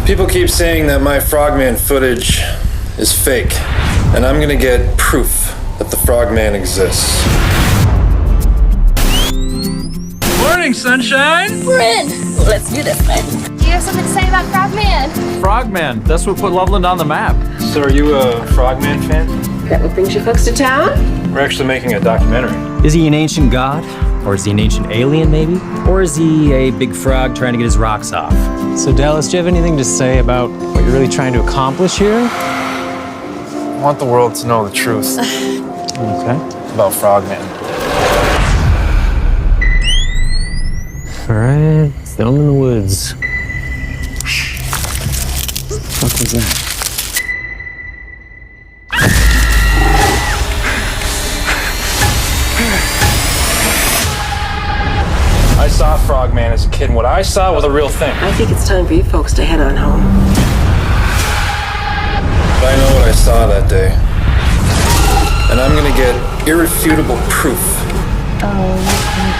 People keep saying that my Frogman footage is fake, and I'm gonna get proof that the Frogman exists. Morning, sunshine! We're in! Let's do this, man. Do you have something to say about Frogman? Frogman, that's what put Loveland on the map. So are you a Frogman fan? That what brings you folks to town? We're actually making a documentary. Is he an ancient god? Or is he an ancient alien, maybe? Or is he a big frog trying to get his rocks off? So, Dallas, do you have anything to say about what you're really trying to accomplish here? I want the world to know the truth Okay. about Frogman. All right, film in the woods. What the fuck was that? I saw Frogman as a kid, and what I saw was a real thing. I think it's time for you folks to head on home. But I know what I saw that day. And I'm gonna get irrefutable proof. Oh my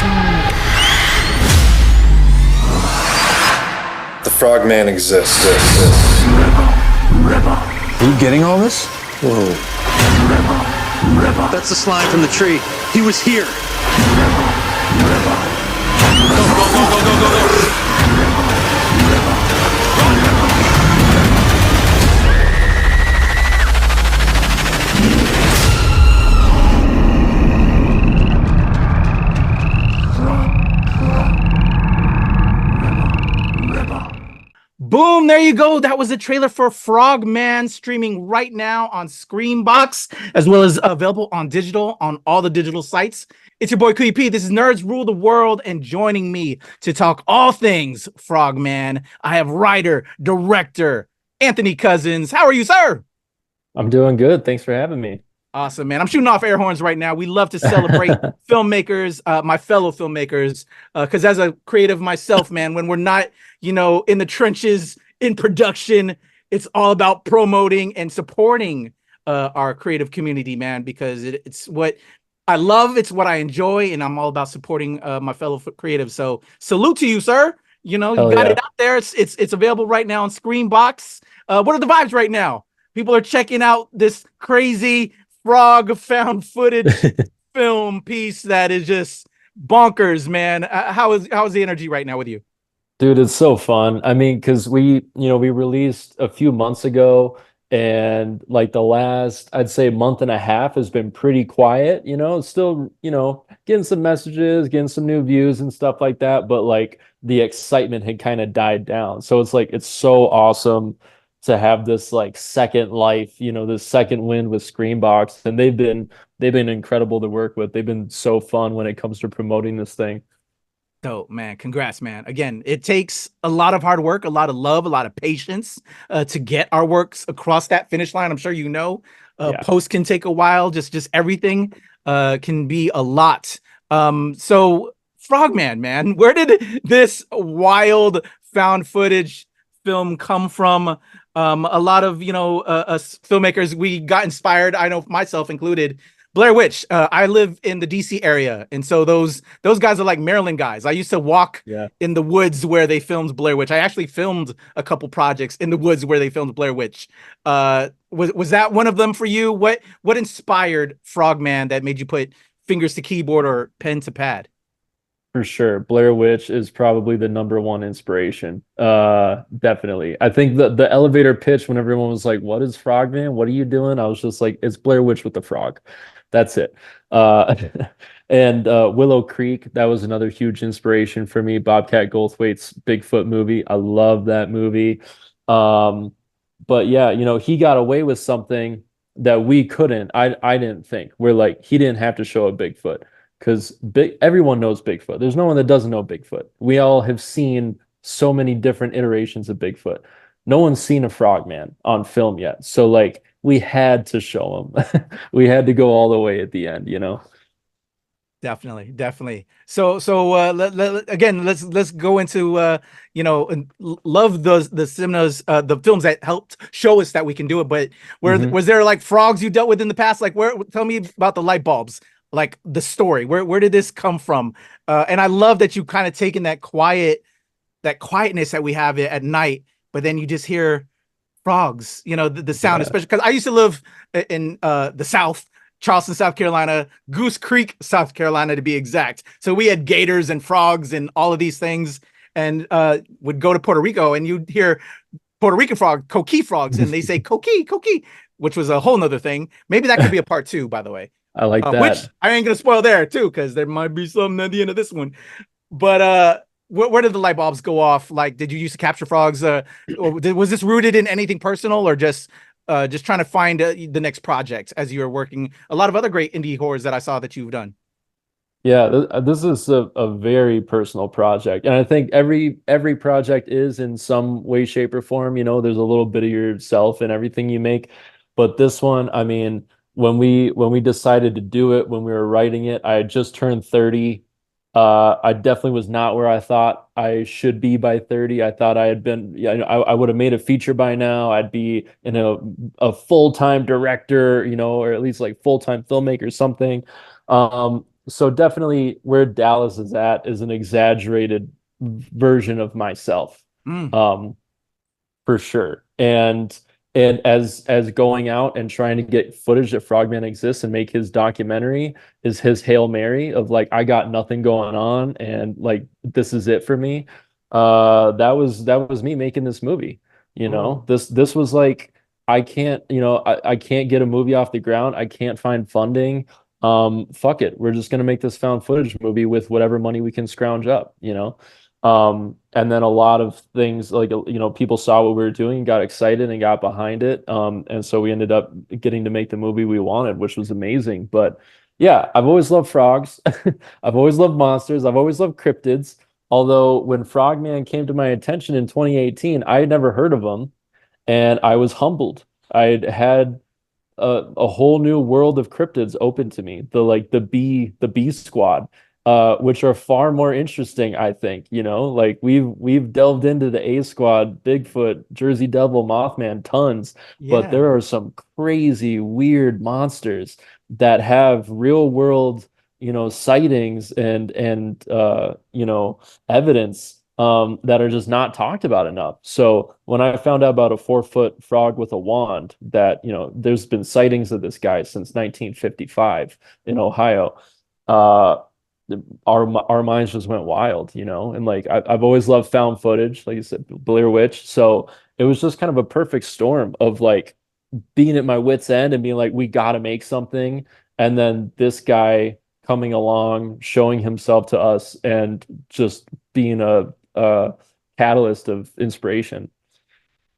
god. The Frogman exists. Are you getting all this? Whoa. That's the slime from the tree. He was here. Boom, there you go. That was the trailer for Frogman, streaming right now on SCREAMBOX, as well as available on digital on all the digital sites. It's your boy Kuya P. This is Nerds Rule the World, and joining me to talk all things Frogman, I have writer, director, Anthony Cousins. How are you, sir? I'm doing good. Thanks for having me. Awesome, man. I'm shooting off air horns right now. We love to celebrate filmmakers, my fellow filmmakers, because as a creative myself, man, when we're not, in the trenches, in production, it's all about promoting and supporting our creative community, man, because it's what I love, it's what I enjoy, and I'm all about supporting my fellow creatives. So salute to you, sir. You got it out there. It's available right now on SCREAMBOX. What are the vibes right now? People are checking out this crazy frog found footage film piece that is just bonkers, man. How is the energy right now with you? Dude, it's so fun. I mean, because we released a few months ago, and like the last, I'd say, month and a half has been pretty quiet. It's still, getting some messages, getting some new views and stuff like that. But like the excitement had kind of died down. So it's like, it's so awesome to have this like second life, this second wind with SCREAMBOX, and they've been incredible to work with. They've been so fun when it comes to promoting this thing. Dope, man. Congrats, man. Again, it takes a lot of hard work, a lot of love, a lot of patience to get our works across that finish line. I'm sure post can take a while. Just everything can be a lot. So Frogman, man, where did this wild found footage film come from? A lot of us filmmakers, we got inspired, I know myself included, Blair Witch. I live in the DC area, and so those guys are like Maryland guys. I used to walk in the woods where they filmed Blair Witch. I actually filmed a couple projects in the woods where they filmed Blair Witch. Was that one of them for you? What inspired Frogman that made you put fingers to keyboard or pen to pad? For sure. Blair Witch is probably the number one inspiration. Definitely. I think the elevator pitch when everyone was like, what is Frogman? What are you doing? I was just like, it's Blair Witch with the frog. That's it. And Willow Creek, that was another huge inspiration for me. Bobcat Goldthwait's Bigfoot movie. I love that movie. But yeah, he got away with something that we couldn't. I didn't think. We're like, he didn't have to show a Bigfoot. Because everyone knows Bigfoot. There's no one that doesn't know Bigfoot. We all have seen so many different iterations of Bigfoot. No one's seen a Frogman on film yet. So like we had to show him. We had to go all the way at the end, Definitely. So again, let's go into love the cinemas, the films that helped show us that we can do it. But was there like frogs you dealt with in the past? Like tell me about the light bulbs. Like the story, where did this come from? And I love that you kind of taken that quietness that we have at night, but then you just hear frogs, the sound, especially because I used to live in the South, Charleston, South Carolina, Goose Creek, South Carolina, to be exact. So we had gators and frogs and all of these things, and would go to Puerto Rico and you'd hear Puerto Rican frog, coqui frogs, and they say coqui, coqui, which was a whole nother thing. Maybe that could be a part 2, by the way. I like that. Which I ain't gonna spoil there too, because there might be something at the end of this one. But where did the light bulbs go off? Like, did you used to capture frogs? Was this rooted in anything personal, or just trying to find the next project as you were working a lot of other great indie horrors that I saw that you've done? Yeah, this is a very personal project, and I think every project is in some way, shape, or form. There's a little bit of yourself in everything you make, but this one, I mean, when we decided to do it, when we were writing it, I had just turned 30. I definitely was not where I thought I should be by 30. I thought I had been, I would have made a feature by now. I'd be in a full-time director, or at least like full-time filmmaker or something. So definitely where Dallas is at is an exaggerated version of myself, for sure. And as going out and trying to get footage that Frogman exists and make his documentary is his Hail Mary of like, I got nothing going on and like, this is it for me. That was me making this movie. This was like, I can't get a movie off the ground. I can't find funding. Fuck it. We're just going to make this found footage movie with whatever money we can scrounge up, and then a lot of things like, people saw what we were doing, got excited and got behind it. And so we ended up getting to make the movie we wanted, which was amazing. But yeah, I've always loved frogs. I've always loved monsters. I've always loved cryptids. Although when Frogman came to my attention in 2018, I had never heard of him and I was humbled. I had a whole new world of cryptids open to me. The B squad, which are far more interesting, I think. Like we've delved into the A squad, Bigfoot, Jersey Devil, Mothman, tons, but there are some crazy weird monsters that have real world, sightings and evidence that are just not talked about enough. So when I found out about a 4-foot frog with a wand, that there's been sightings of this guy since 1955 in Ohio, our minds just went wild, and like I've always loved found footage, like you said, Blair Witch. So it was just kind of a perfect storm of like being at my wit's end and being like, we got to make something, and then this guy coming along, showing himself to us, and just being a catalyst of inspiration.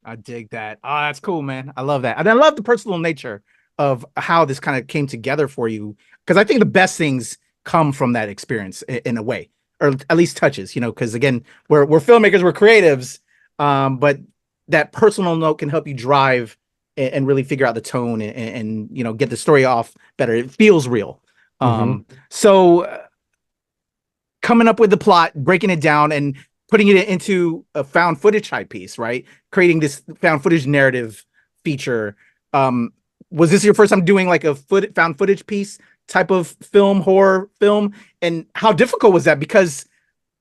I dig that. Oh, that's cool, man. I love that. And I love the personal nature of how this kind of came together for you, because I think the best things come from that experience in a way, or at least touches, because again, we're filmmakers, we're creatives, but that personal note can help you drive and really figure out the tone and get the story off better. It feels real. So coming up with the plot, breaking it down and putting it into a found footage type piece, right? Creating this found footage narrative feature. Was this your first time doing like a found footage piece type of film, horror film? And how difficult was that? Because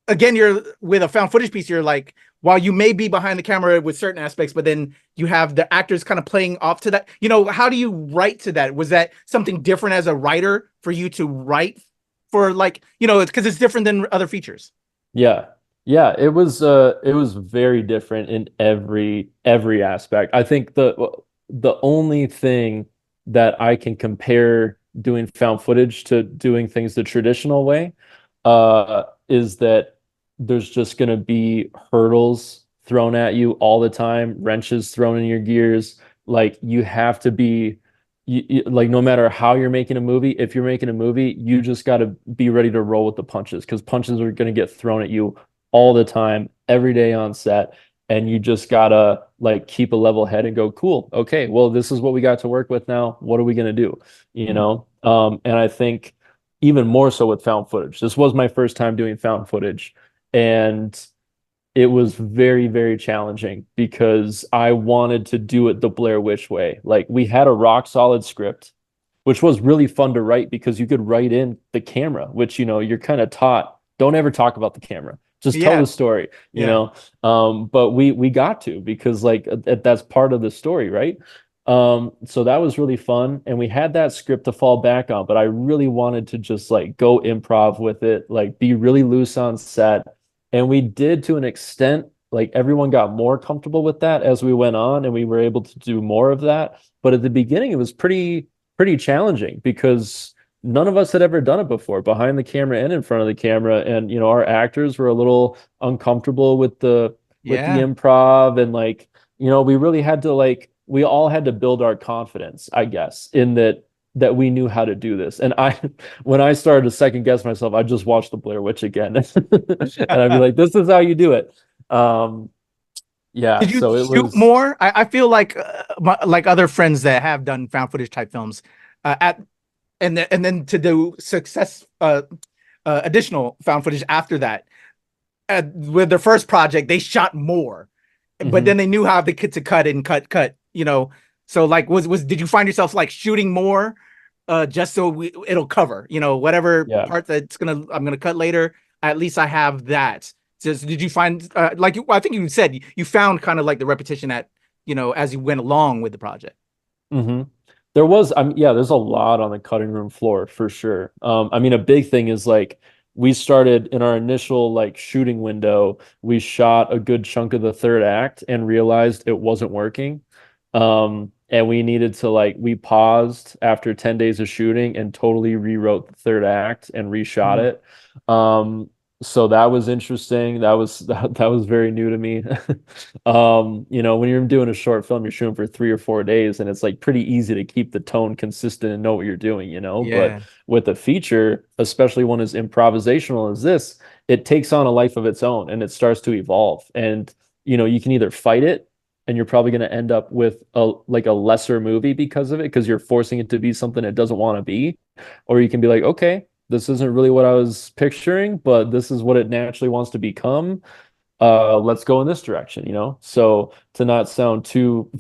again, you're with a found footage piece, you're like, while you may be behind the camera with certain aspects, but then you have the actors kind of playing off to that. How do you write to that? Was that something different as a writer for you to write for, like, because it's different than other features? Yeah, it was very different in every aspect. I think the only thing that I can compare doing found footage to doing things the traditional way is that there's just going to be hurdles thrown at you all the time, wrenches thrown in your gears. Like you have to be like, no matter how you're making a movie, if you're making a movie, you just got to be ready to roll with the punches, because punches are going to get thrown at you all the time, every day on set. And you just gotta like keep a level head and go, cool, okay, well, this is what we got to work with now. What are we gonna do? And I think even more so with found footage. This was my first time doing found footage, and it was very, very challenging because I wanted to do it the Blair Witch way. Like, we had a rock solid script, which was really fun to write because you could write in the camera, which, you're kind of taught, don't ever talk about the camera. Just tell the story, you know. But we got to, because like that's part of the story, right? So that was really fun, and we had that script to fall back on, but I really wanted to just like go improv with it, like be really loose on set. And we did, to an extent. Like everyone got more comfortable with that as we went on, and we were able to do more of that. But at the beginning, it was pretty challenging, because none of us had ever done it before, behind the camera and in front of the camera. And, you know, our actors were a little uncomfortable with the improv. And like, you know, we really had to we all had to build our confidence, I guess, in that we knew how to do this. And when I started to second guess myself, I just watched the Blair Witch again. And I'd be like, this is how you do it. Did you shoot more? I feel like other friends that have done found footage type films, and then to do additional found footage after that. With their first project, they shot more, but then they knew how to cut and cut. You know, so like, did you find yourself like shooting more, just so it'll cover, you know, whatever part that's I'm gonna cut later. At least I have that. So did you find, I think you said you found kind of like the repetition as you went along with the project? Mm-hmm. There was, there's a lot on the cutting room floor for sure. I mean, a big thing is like, we started in our initial like shooting window, we shot a good chunk of the third act and realized it wasn't working. And we needed to we paused after 10 days of shooting and totally rewrote the third act and reshot it. So that was interesting. That was very new to me. You know, when you're doing a short film, you're shooting for 3 or 4 days, and it's like pretty easy to keep the tone consistent and know what you're doing, you know. But with a feature, especially one as improvisational as this, it takes on a life of its own, and it starts to evolve. And you know, you can either fight it, and you're probably going to end up with a lesser movie because of it, because you're forcing it to be something it doesn't want to be, or you can be like, okay, this isn't really what I was picturing, but this is what it naturally wants to become. Let's go in this direction, you know? So to not sound too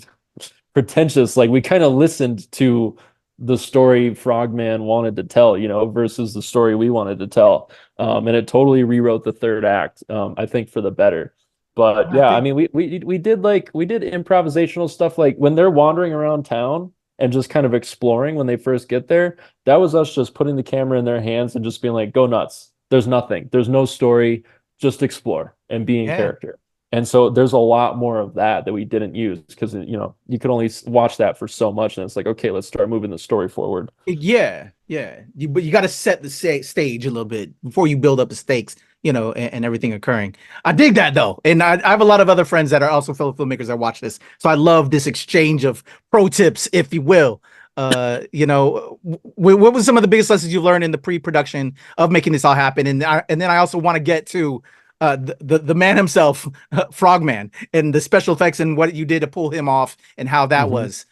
pretentious, like we kind of listened to the story Frogman wanted to tell, you know, versus the story we wanted to tell. And it totally rewrote the third act, I think, for the better. But yeah, I mean, we did improvisational stuff, like when they're wandering around town and just kind of exploring when they first get there. That was us just putting the camera in their hands and just being like, go nuts. There's nothing. There's no story. Just explore and be in character. And so there's a lot more of that we didn't use, because, you know, you could only watch that for so much. And it's like, okay, let's start moving the story forward. Yeah. But you got to set the stage a little bit before you build up the stakes, you know, and everything occurring. I dig that though. And I have a lot of other friends that are also fellow filmmakers that watch this. So I love this exchange of pro tips, if you will. You know, what was some of the biggest lessons you learned in the pre-production of making this all happen? And then I also want to get to the man himself, Frogman, and the special effects and what you did to pull him off and how that was.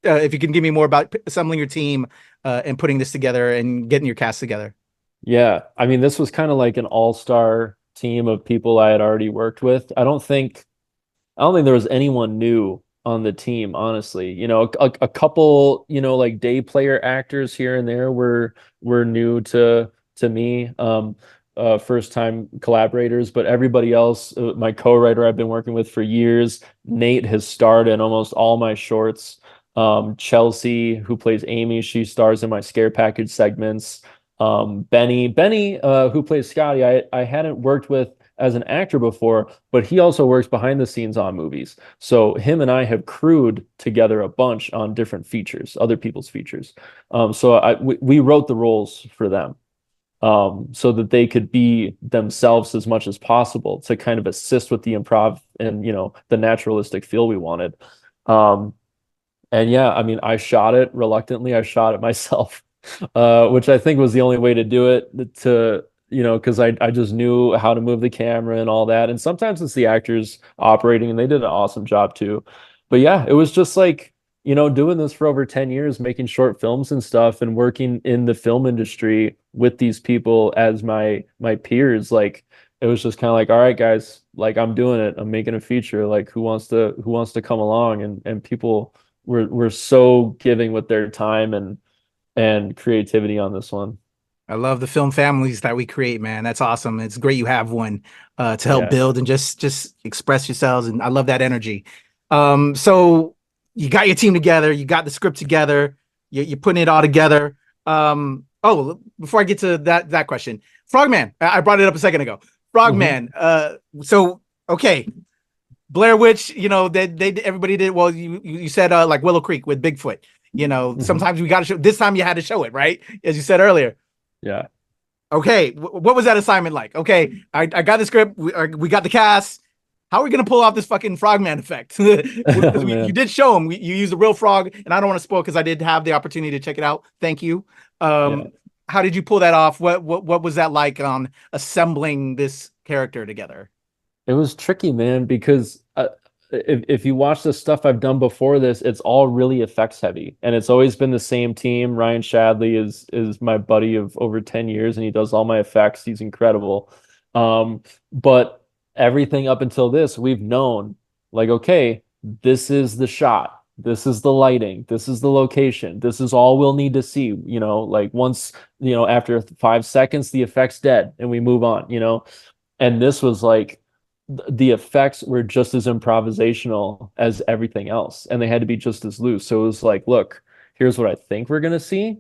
If you can give me more about assembling your team and putting this together and getting your cast together. Yeah, I mean, this was kind of like an all-star team of people I had already worked with. I don't think there was anyone new on the team, honestly. You know, a couple, you know, like day player actors here and there were new to me, first time collaborators, but everybody else, my co-writer I've been working with for years, Nate has starred in almost all my shorts. Chelsea, who plays Amy, she stars in my Scare Package segments. Benny, who plays Scotty, I hadn't worked with as an actor before, but he also works behind the scenes on movies. So him and I have crewed together a bunch on different features, other people's features. So we wrote the roles for them, so that they could be themselves as much as possible to kind of assist with the improv and, you know, the naturalistic feel we wanted. And yeah, I mean, I shot it reluctantly. I shot it myself. Which I think was the only way to do it, to, you know, because I just knew how to move the camera and all that. And sometimes it's the actors operating, and they did an awesome job too. But yeah, it was just like, you know, doing this for over 10 years, making short films and stuff, and working in the film industry with these people as my peers. Like, it was just kind of like, all right, guys, like, I'm doing it. I'm making a feature. Like, who wants to come along? And people were so giving with their time and creativity on this one. I love the film families that we create, man. That's awesome. It's great you have one to help build and just express yourselves. And I love that energy. So you got your team together, you got the script together, you're putting it all together. Before I get to that question, Frogman, I brought it up a second ago. Frogman. Okay, Blair Witch. You know, everybody did well. You said like Willow Creek with Bigfoot. You know, sometimes we got to show. This time you had to show it, right? As you said earlier. Yeah. Okay, what was that assignment like? Okay, I got the script. We got the cast. How are we gonna pull off this fucking Frogman effect? You did show him. You used a real frog, and I don't want to spoil because I did have the opportunity to check it out. Thank you. How did you pull that off? What was that like on assembling this character together? It was tricky, man, because if you watch the stuff I've done before this, it's all really effects heavy, and it's always been the same team. Ryan Shadley is my buddy of over 10 years, and he does all my effects. He's incredible. But everything up until this, we've known, like, okay, this is the shot, this is the lighting, this is the location, this is all we'll need to see. You know, like once, you know, after 5 seconds, the effect's dead, and we move on. You know, and this was like, the effects were just as improvisational as everything else, and they had to be just as loose. So it was like, look, here's what I think we're gonna see,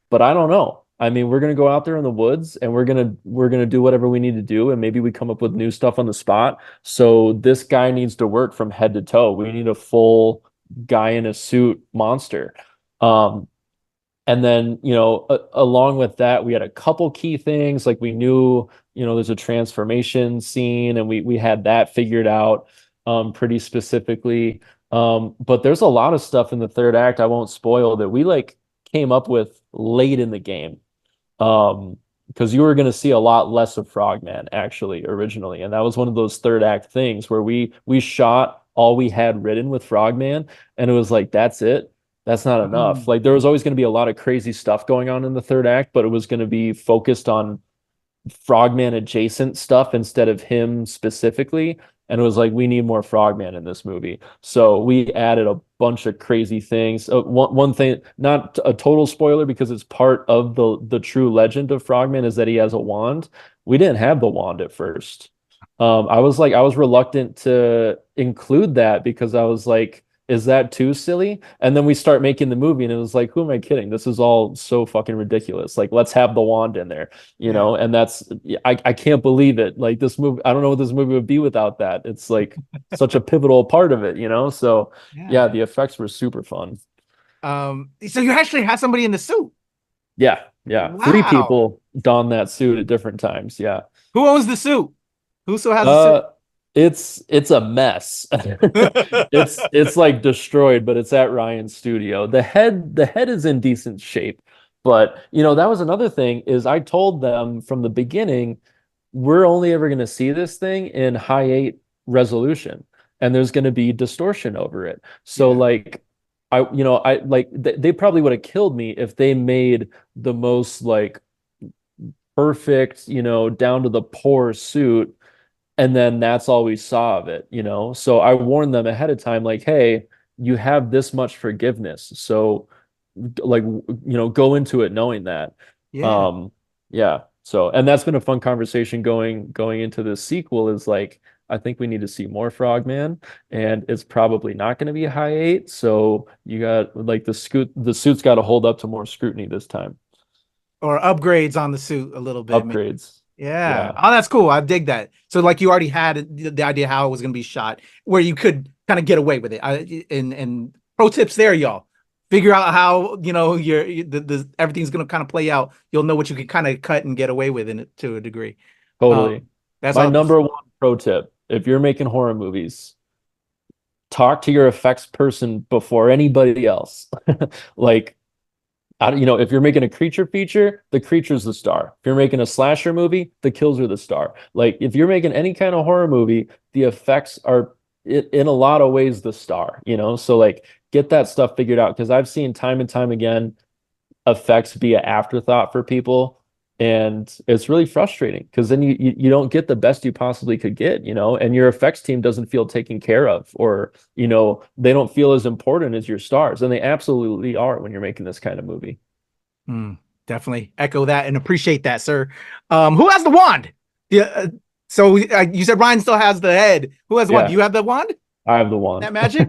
but I don't know. I mean, we're gonna go out there in the woods, and we're gonna do whatever we need to do, and maybe we come up with new stuff on the spot. So this guy needs to work from head to toe. We need a full guy in a suit monster. And then, you know, along with that, we had a couple key things. Like, we knew, you know, there's a transformation scene, and we had that figured out pretty specifically. But there's a lot of stuff in the third act I won't spoil that we like came up with late in the game. Because you were going to see a lot less of Frogman actually originally, and that was one of those third act things where we shot all we had written with Frogman, and it was like, that's it. That's not enough. Like, there was always going to be a lot of crazy stuff going on in the third act, but it was going to be focused on Frogman adjacent stuff instead of him specifically. And it was like, we need more Frogman in this movie. So we added a bunch of crazy things. One thing, not a total spoiler because it's part of the true legend of Frogman, is that he has a wand. We didn't have the wand at first. I was reluctant to include that because I was like, is that too silly? And then we start making the movie, and it was like, who am I kidding? This is all so fucking ridiculous. Like, let's have the wand in there, you know? And that's, I can't believe it. Like, this movie, I don't know what this movie would be without that. It's like such a pivotal part of it, you know? So yeah, the effects were super fun. So you actually had somebody in the suit? Yeah. Wow. 3 people don that suit at different times. Yeah. Who owns the suit? Who still has the suit? It's a mess. It's like destroyed, but it's at Ryan's studio. The head is in decent shape, but you know, that was another thing, is I told them from the beginning, we're only ever going to see this thing in high 8 resolution, and there's going to be distortion over it. So like, they probably would have killed me if they made the most like perfect, you know, down to the pore suit, and then that's all we saw of it, you know? So I warned them ahead of time, like, hey, you have this much forgiveness. So like, you know, go into it knowing that. So, and that's been a fun conversation going into this sequel, is like, I think we need to see more Frogman, and it's probably not going to be a high 8. So you got like the suit's got to hold up to more scrutiny this time. Or upgrades on the suit a little bit. Upgrades. Yeah. Oh, that's cool. I dig that. So like, you already had the idea how it was going to be shot, where you could kind of get away with it. And pro tips there, y'all. Figure out how, you know, everything's going to kind of play out. You'll know what you can kind of cut and get away with in it to a degree. Totally. That's my number one pro tip. If you're making horror movies, talk to your effects person before anybody else. Like, you know, if you're making a creature feature, the creature's the star. If you're making a slasher movie, the kills are the star. Like, if you're making any kind of horror movie, the effects are in a lot of ways the star, you know? So like, get that stuff figured out, because I've seen time and time again effects be an afterthought for people, and it's really frustrating, because then you don't get the best you possibly could get, you know, and your effects team doesn't feel taken care of, or, you know, they don't feel as important as your stars, and they absolutely are when you're making this kind of movie. Definitely echo that and appreciate that, sir. Who has the wand? Yeah. So you said Ryan still has the head. Who has the wand? Do you have the wand? I have the wand. That magic?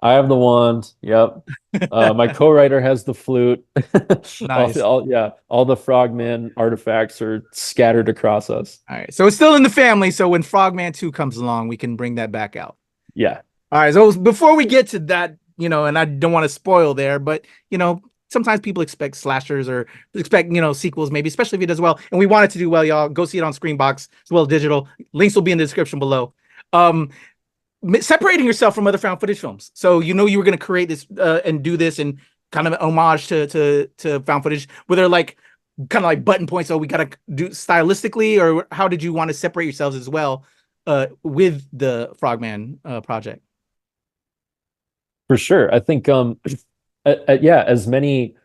I have the wand. Yep. My co-writer has the flute. Nice. All the Frogman artifacts are scattered across us. All right. So it's still in the family. So when Frogman 2 comes along, we can bring that back out. Yeah. All right. So before we get to that, and I don't want to spoil there, but, sometimes people expect slashers or expect, sequels, maybe, especially if it does well. And we want it to do well, y'all. Go see it on SCREAMBOX as well as digital. Links will be in the description below. Separating yourself from other found footage films. So you were going to create this and do this and kind of homage to found footage. Were there kind of like button points? Oh, we got to do stylistically, or how did you want to separate yourselves as well with the Frogman project? For sure. I think, as many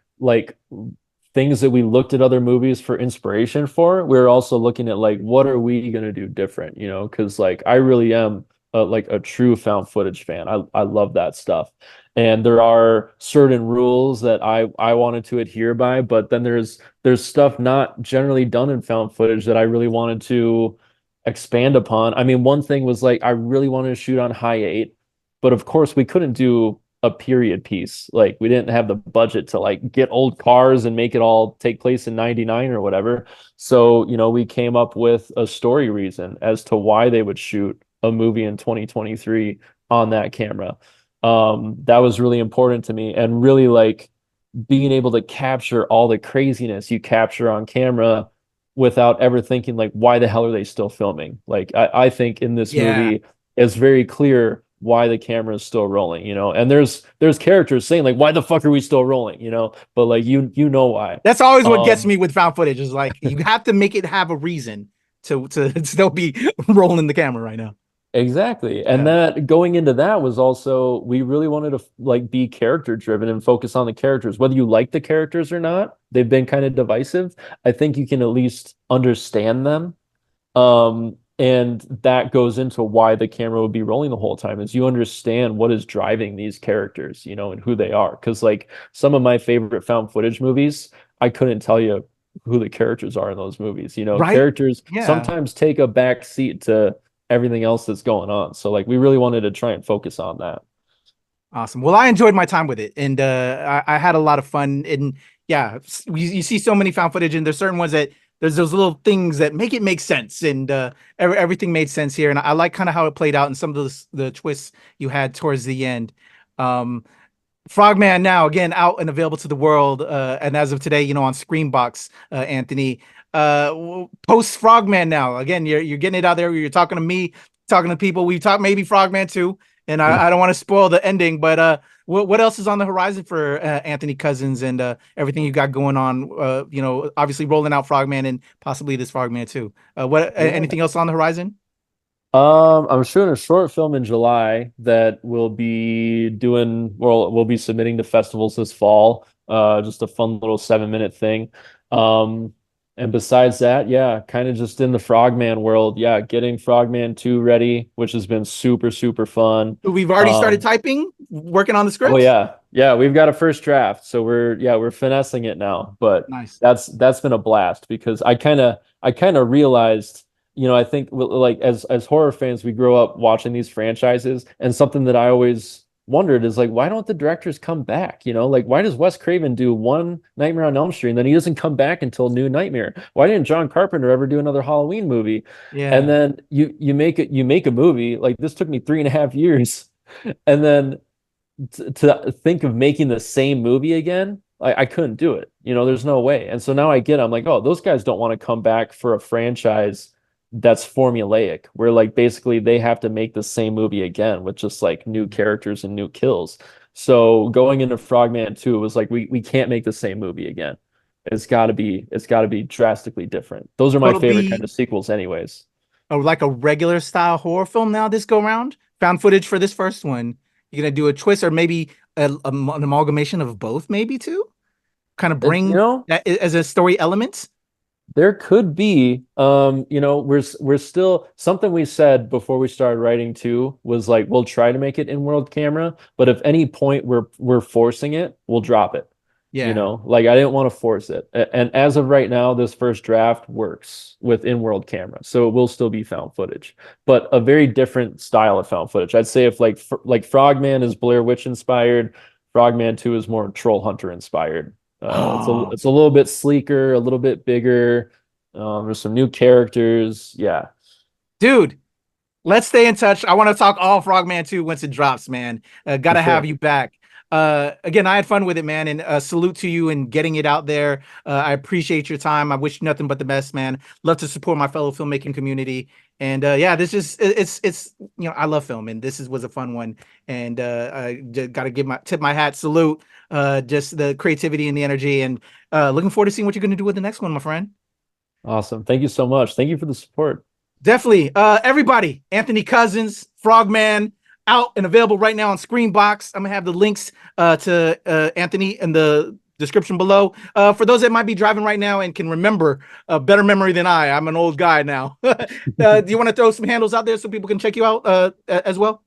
things that we looked at other movies for inspiration for, we're also looking at what are we going to do different, because I really am a true found footage fan. I love that stuff. And there are certain rules that I wanted to adhere by, but then there's stuff not generally done in found footage that I really wanted to expand upon. I mean, one thing was I really wanted to shoot on high 8, but of course we couldn't do a period piece. We didn't have the budget to get old cars and make it all take place in 99 or whatever. So, we came up with a story reason as to why they would shoot a movie in 2023 on that camera. That was really important to me, and really being able to capture all the craziness you capture on camera without ever thinking why the hell are they still filming? I think in this movie it's very clear why the camera is still rolling, and there's characters saying why the fuck are we still rolling, but you know why. That's always what gets me with found footage is you have to make it have a reason to still be rolling the camera right now. Exactly. And that going into that was also, we really wanted to be character driven and focus on the characters. Whether you like the characters or not, they've been kind of divisive. I think you can at least understand them. And that goes into why the camera would be rolling the whole time, is you understand what is driving these characters, and who they are. Because some of my favorite found footage movies, I couldn't tell you who the characters are in those movies. Right? Characters sometimes take a back seat to everything else that's going on. So we really wanted to try and focus on that. Awesome. Well, I enjoyed my time with it, and I had a lot of fun. And you see so many found footage, and there's certain ones that there's those little things that make sense, and everything made sense here. And I like kind of how it played out and some of the twists you had towards the end. Frogman now again out and available to the world, and as of today, on SCREAMBOX, Anthony. Post Frogman now again, you're getting it out there. You're talking to me, talking to people. We talked maybe Frogman 2, and I don't want to spoil the ending, but what else is on the horizon for Anthony Cousins and everything you got going on? Obviously rolling out Frogman and possibly this Frogman 2. Anything else on the horizon? I'm shooting a short film in July that we'll be submitting to festivals this fall. Just a fun little 7-minute thing. And besides that, kind of just in the Frogman world, getting Frogman 2 ready, which has been super, super fun. We've already started working on the script. Oh yeah, we've got a first draft, so we're finessing it now. But nice. That's been a blast, because I kind of realized, I think as horror fans, we grow up watching these franchises, and something that I always wondered is why don't the directors come back? Why does Wes Craven do one Nightmare on Elm Street and then he doesn't come back until New Nightmare? Why didn't John Carpenter ever do another Halloween movie? And then you make a movie this took me 3.5 years, and then to think of making the same movie again, I couldn't do it. There's no way. And so now I'm oh, those guys don't want to come back for a franchise that's formulaic, where basically they have to make the same movie again with just new characters and new kills. So going into Frogman 2, it was we can't make the same movie again. It's got to be drastically different. Those are my favorite kind of sequels anyways. A regular style horror film now this go round? Found footage for this first one. You're going to do a twist, or maybe an amalgamation of both, maybe too? Kind of bring that as a story element? There could be, we're still, something we said before we started writing 2 was we'll try to make it in world camera, but if any point we're forcing it, we'll drop it. Yeah. You know, like I didn't want to force it. And as of right now, this first draft works with in-world camera, so it will still be found footage, but a very different style of found footage. I'd say if like Frogman is Blair Witch inspired, Frogman 2 is more Troll Hunter inspired. It's a little bit sleeker, a little bit bigger. There's some new characters. Yeah. Dude, let's stay in touch. I want to talk all Frogman 2 once it drops, man. Gotta have you back. Again, I had fun with it, man, and salute to you and getting it out there. I appreciate your time. I wish you nothing but the best, man. Love to support my fellow filmmaking community. And yeah, this is it's you know, I love film, and was a fun one. And I gotta tip my hat, salute just the creativity and the energy, and looking forward to seeing what you're gonna do with the next one, my friend. Awesome. Thank you so much. Thank you for the support. Definitely. Everybody, Anthony Cousins, Frogman, out and available right now on SCREAMBOX. I'm gonna have the links to Anthony in the description below. For those that might be driving right now and can remember better memory than I'm an old guy now. Do you want to throw some handles out there so people can check you out as well?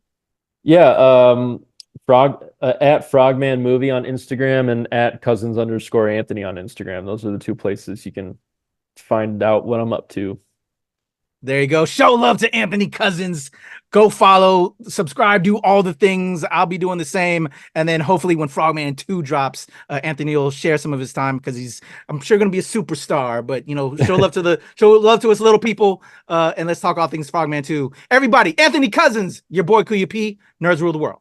Yeah. At Frogman Movie on Instagram and at Cousins_Anthony on Instagram. Those are the two places you can find out what I'm up to. There you go. Show love to Anthony Cousins. Go follow, subscribe, do all the things. I'll be doing the same. And then hopefully when Frogman 2 drops, Anthony will share some of his time because I'm sure, going to be a superstar. But, you know, show love to us little people. And let's talk all things Frogman 2. Everybody, Anthony Cousins, your boy Kuya P. Nerds rule the world.